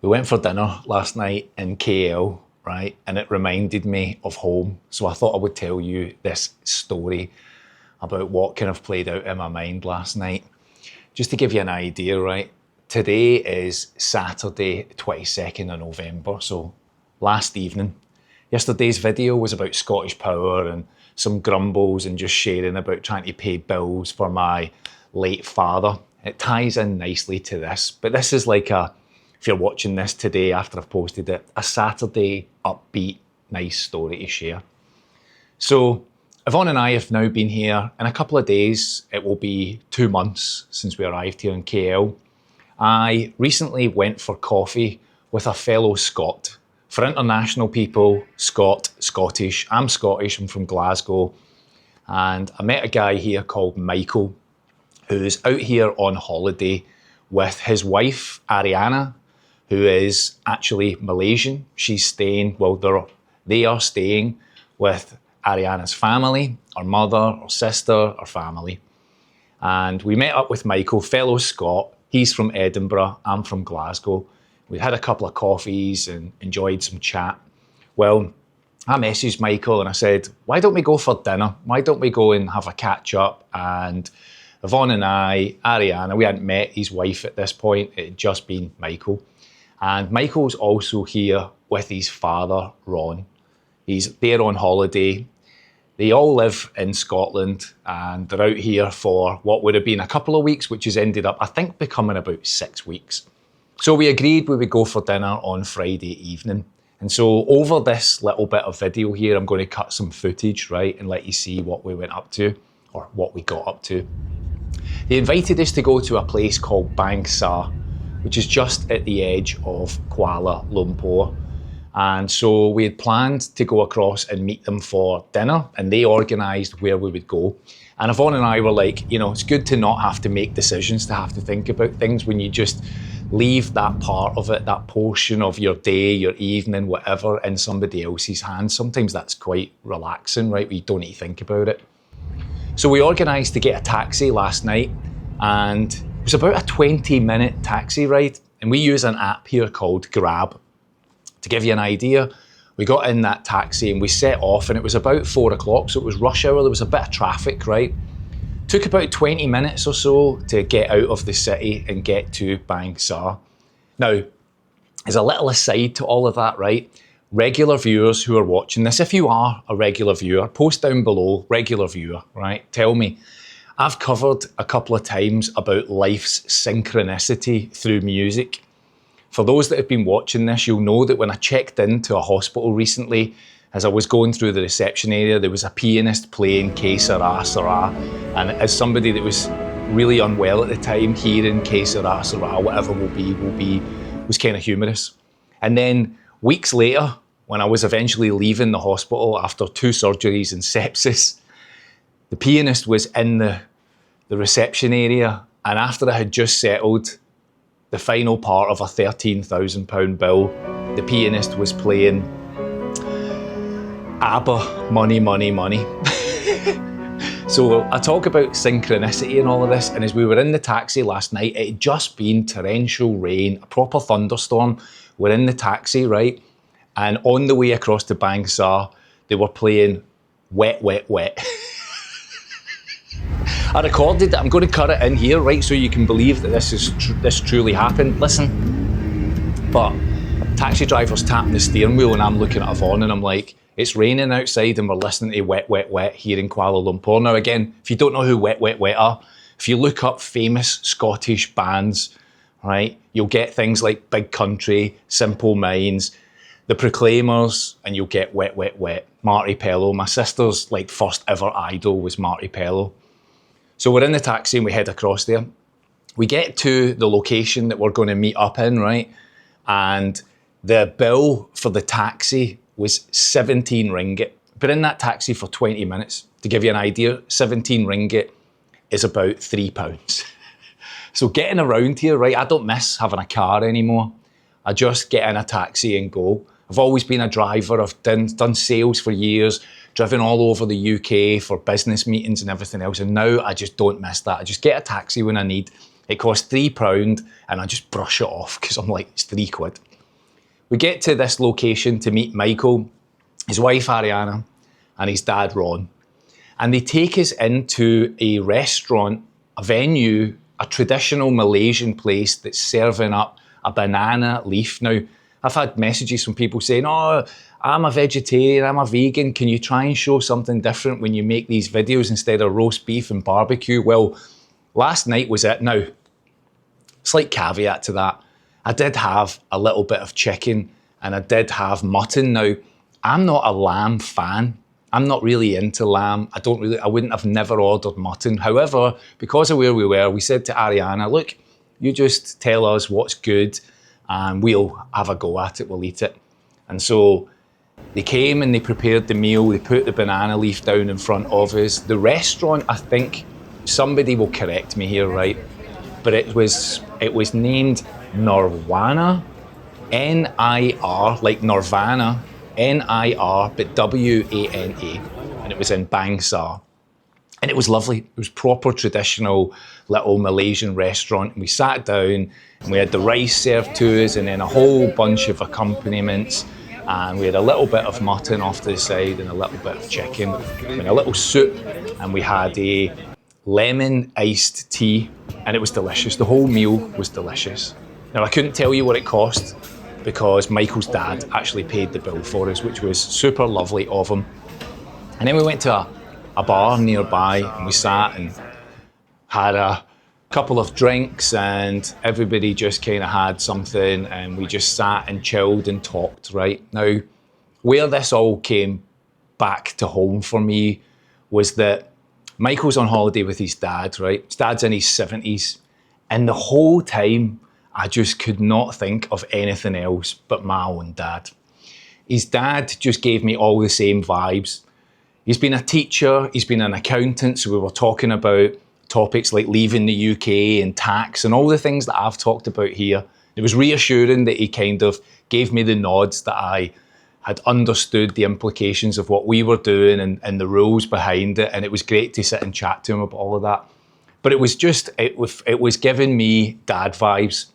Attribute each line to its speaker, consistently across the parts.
Speaker 1: We went for dinner last night in KL, right? And it reminded me of home. So I thought I would tell you this story about what kind of played out in my mind last night. Just to give you an idea, right? Today is Saturday, 22nd of November, so last evening. Yesterday's video was about Scottish Power and some grumbles and just sharing about trying to pay bills for my late father. It ties in nicely to this, but this is like if you're watching this today after I've posted it, a Saturday upbeat, nice story to share. So Yvonne and I have now been here in a couple of days. It will be 2 months since we arrived here in KL. I recently went for coffee with a fellow Scot. For international people, Scottish. I'm Scottish, I'm from Glasgow. And I met a guy here called Michael, who's out here on holiday with his wife, Ariana, who is actually Malaysian. She's staying, well, they are staying with Ariana's family, her mother, her sister, her family. And we met up with Michael, fellow Scot. He's from Edinburgh, I'm from Glasgow. We had a couple of coffees and enjoyed some chat. Well, I messaged Michael and I said, why don't we go for dinner? Why don't we go and have a catch up? And Yvonne and I, Ariana, we hadn't met his wife at this point. It had just been Michael. And Michael's also here with his father, Ron. He's there on holiday. They all live in Scotland and they're out here for what would have been a couple of weeks, which has ended up, I think, becoming about 6 weeks. So we agreed we would go for dinner on Friday evening. And so over this little bit of video here, I'm going to cut some footage, right, and let you see what we went up to, or what we got up to. They invited us to go to a place called Bang Sa, which is just at the edge of Kuala Lumpur. And so we had planned to go across and meet them for dinner, and they organised where we would go. And Yvonne and I were like, you know, it's good to not have to make decisions, to have to think about things when you just leave that part of it, that portion of your day, your evening, whatever, in somebody else's hands. Sometimes that's quite relaxing, right? Where you don't need to think about it. So we organised to get a taxi last night, and it was about a 20-minute taxi ride. And we use an app here called Grab. To give you an idea, we got in that taxi and we set off, and it was about 4 o'clock, so it was rush hour. There was a bit of traffic, right? Took about 20 minutes or so to get out of the city and get to Bang Sa. Now, as a little aside to all of that, right? Regular viewers who are watching this, if you are a regular viewer, post down below, regular viewer, right? Tell me. I've covered a couple of times about life's synchronicity through music. For those that have been watching this, you'll know that when I checked into a hospital recently, as I was going through the reception area, there was a pianist playing Que Sera Sera. And as somebody that was really unwell at the time, hearing Que Sera Sera, whatever will be, was kind of humorous. And then weeks later, when I was eventually leaving the hospital after 2 surgeries and sepsis, the pianist was in the reception area. And after I had just settled the final part of a £13,000 bill, the pianist was playing ABBA, Money, Money, Money. So I talk about synchronicity and all of this, and as we were in the taxi last night, it had just been torrential rain, a proper thunderstorm. We're in the taxi, right? And on the way across to Bang Sa, they were playing Wet, Wet, Wet. I recorded it. I'm going to cut it in here, right, so you can believe that this truly happened. Listen, but taxi driver's tapping the steering wheel and I'm looking at Yvonne and I'm like, it's raining outside and we're listening to Wet, Wet, Wet here in Kuala Lumpur. Now again, if you don't know who Wet, Wet, Wet are, if you look up famous Scottish bands, right, you'll get things like Big Country, Simple Minds, The Proclaimers, and you'll get Wet, Wet, Wet. Marty Pellow. My sister's like first ever idol was Marty Pellow. So we're in the taxi and we head across there. We get to the location that we're going to meet up in, right? And the bill for the taxi was 17 ringgit. But in that taxi for 20 minutes, to give you an idea, 17 ringgit is about £3. So getting around here, right, I don't miss having a car anymore. I just get in a taxi and go. I've always been a driver. I've done sales for years, driven all over the UK for business meetings and everything else. And now I just don't miss that. I just get a taxi when I need. It costs £3 and I just brush it off because I'm like, it's £3. we get to this location to meet Michael, his wife Ariana, and his dad Ron. And they take us into a restaurant, a venue, a traditional Malaysian place that's serving up a banana leaf. Now, I've had messages from people saying, oh, I'm a vegetarian, I'm a vegan, can you try and show something different when you make these videos instead of roast beef and barbecue? Well, last night was it. Now, slight caveat to that, I did have a little bit of chicken and I did have mutton. Now, I'm not a lamb fan. I'm not really into lamb. I wouldn't have never ordered mutton. However, because of where we were, we said to Ariana, look, you just tell us what's good and we'll have a go at it, we'll eat it. And so they came and they prepared the meal, they put the banana leaf down in front of us. The restaurant, I think, somebody will correct me here, right? But it was named Nirvana, N-I-R, like Nirvana, N-I-R, but W-A-N-A, and it was in Bangsar. And it was lovely. It was proper traditional little Malaysian restaurant. And we sat down and we had the rice served to us and then a whole bunch of accompaniments. And we had a little bit of mutton off to the side and a little bit of chicken and a little soup. And we had a lemon iced tea and it was delicious. The whole meal was delicious. Now, I couldn't tell you what it cost because Michael's dad actually paid the bill for us, which was super lovely of him. And then we went to a bar nearby and we sat and had a couple of drinks and everybody just kind of had something and we just sat and chilled and talked, right? Now, where this all came back to home for me was that Michael's on holiday with his dad, right? His dad's in his 70s. And the whole time, I just could not think of anything else but my own dad. His dad just gave me all the same vibes. He's been a teacher, he's been an accountant, so we were talking about topics like leaving the UK and tax and all the things that I've talked about here. It was reassuring that he kind of gave me the nods that I had understood the implications of what we were doing and the rules behind it, and it was great to sit and chat to him about all of that. But it was giving me dad vibes.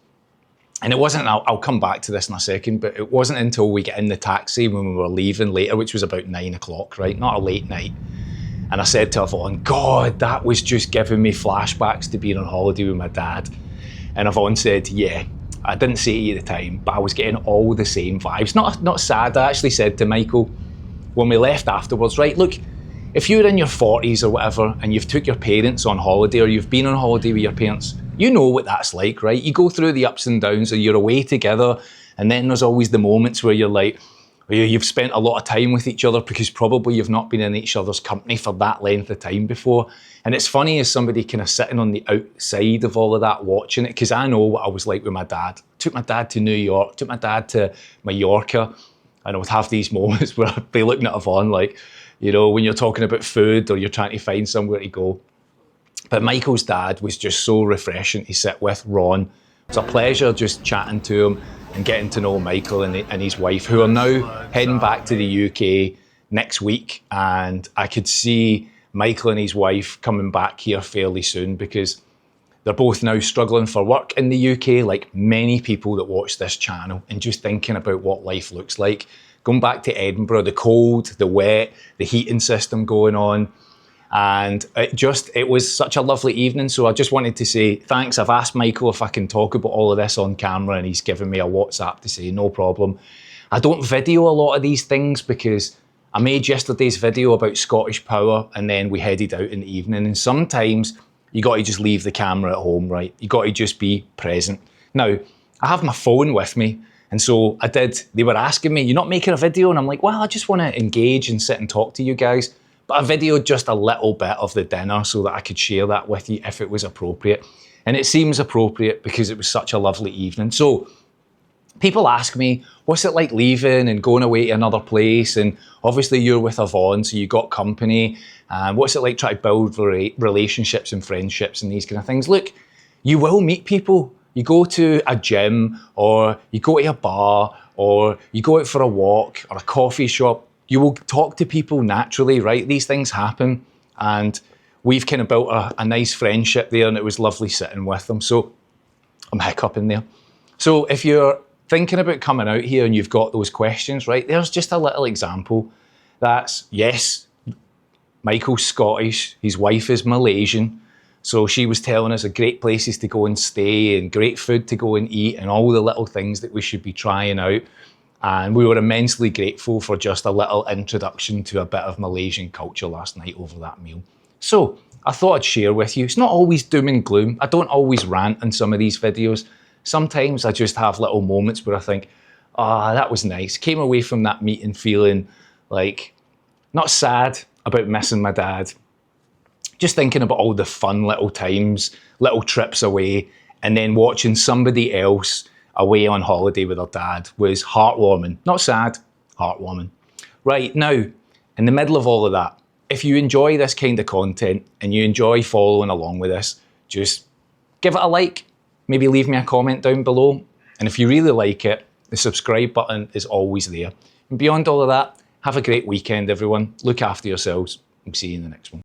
Speaker 1: And it wasn't, I'll come back to this in a second, but it wasn't until we get in the taxi when we were leaving later, which was about 9 o'clock, right? Not a late night. And I said to Yvonne, God, that was just giving me flashbacks to being on holiday with my dad. And Yvonne said, yeah, I didn't say it at the time, but I was getting all the same vibes. Not sad, I actually said to Michael, when we left afterwards, right, look, if you're in your 40s or whatever, and you've took your parents on holiday or you've been on holiday with your parents, you know what that's like, right? You go through the ups and downs, or you're away together, and then there's always the moments where you're like, you've spent a lot of time with each other because probably you've not been in each other's company for that length of time before. And it's funny as somebody kind of sitting on the outside of all of that watching it, because I know what I was like with my dad. Took my dad to New York, took my dad to Mallorca, and I would have these moments where I'd be looking at Yvonne like, you know, when you're talking about food or you're trying to find somewhere to go. But Michael's dad was just so refreshing to sit with, Ron. It was a pleasure just chatting to him and getting to know Michael and his wife, who are now heading back to the UK next week. And I could see Michael and his wife coming back here fairly soon because they're both now struggling for work in the UK, like many people that watch this channel, and just thinking about what life looks like. Going back to Edinburgh, the cold, the wet, the heating system going on. And it was such a lovely evening. So I just wanted to say thanks. I've asked Michael if I can talk about all of this on camera, and he's given me a WhatsApp to say no problem. I don't video a lot of these things because I made yesterday's video about Scottish Power and then we headed out in the evening. And sometimes you got to just leave the camera at home, right? You got to just be present. Now, I have my phone with me. And so I did. They were asking me, you're not making a video? And I'm like, well, I just want to engage and sit and talk to you guys. But I videoed just a little bit of the dinner so that I could share that with you if it was appropriate. And it seems appropriate because it was such a lovely evening. So people ask me, what's it like leaving and going away to another place? And obviously you're with Yvonne, so you got company. What's it like trying to build relationships and friendships and these kind of things? Look, you will meet people. You go to a gym or you go to a bar or you go out for a walk or a coffee shop. You will talk to people naturally, right? These things happen. And we've kind of built a nice friendship there, and it was lovely sitting with them. So I'm hiccuping there. So if you're thinking about coming out here and you've got those questions, right? There's just a little example. That's, yes, Michael's Scottish, his wife is Malaysian, so she was telling us of great places to go and stay and great food to go and eat and all the little things that we should be trying out. And we were immensely grateful for just a little introduction to a bit of Malaysian culture last night over that meal. So I thought I'd share with you. It's not always doom and gloom. I don't always rant in some of these videos. Sometimes I just have little moments where I think, that was nice. Came away from that meeting feeling like, not sad about missing my dad, just thinking about all the fun little times, little trips away, and then watching somebody else away on holiday with their dad was heartwarming. Not sad, heartwarming. Right, now, in the middle of all of that, if you enjoy this kind of content and you enjoy following along with this, just give it a like, maybe leave me a comment down below. And if you really like it, the subscribe button is always there. And beyond all of that, have a great weekend, everyone. Look after yourselves. We'll see you in the next one.